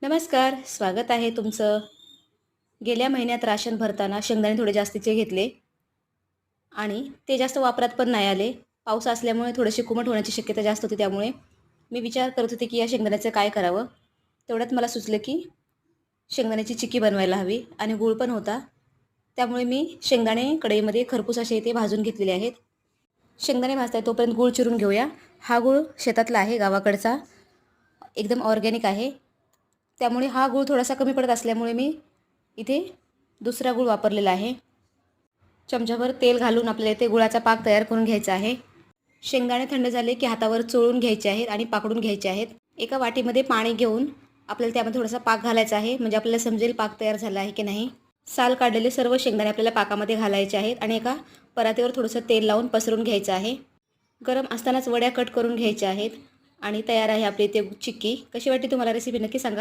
नमस्कार, स्वागत आहे तुमचं. गेल्या महिन्यात राशन भरताना शेंगदाणे थोडे जास्तीचे घेतले आणि ते जास्त वापरात पण नाही आले. पाऊस असल्यामुळे थोडेसे कुमट होण्याची शक्यता जास्त होती. त्यामुळे मी विचार करत होते, की या शेंगदाण्याचं काय करावं? तेवढ्यात मला सुचलं, की शेंगदाण्याची चिक्की बनवायला हवी आणि गूळ पण होता. त्यामुळे मी शेंगदाणे कढईमध्ये खरपूस असे इथे भाजून घेतलेले आहेत. शेंगदाणे भाजताय तोपर्यंत गूळ चिरून घेऊया. हा गूळ शेतातला आहे, गावाकडचा. एकदम ऑर्गॅनिक आहे. त्यामुळे हा गूळ थोडासा कमी पडत असल्यामुळे मी इथे दुसरा गूळ वापरलेला आहे. चमचाभर तेल घालून आपल्याला इथे गुळाचा पाक तयार करून घ्यायचा आहे. शेंगदाणे थंड झाले की हातावर चोळून घ्यायचे आहेत आणि पाकडून घ्यायचे आहेत. एका वाटीमध्ये पाणी घेऊन आपल्याला त्यामध्ये थोडासा पाक घालायचा आहे, म्हणजे आपल्याला समजेल पाक तयार झाला आहे की नाही. साल काढलेले सर्व शेंगदाणे आपल्याला पाकामध्ये घालायचे आहेत आणि एका परातीवर थोडंसं तेल लावून पसरून घ्यायचं आहे. गरम असतानाच वड्या कट करून घ्यायच्या आहेत आणि तयार आहे आपली इथे चिक्की. कशी वाटली तुम्हाला रेसिपी नक्की सांगा.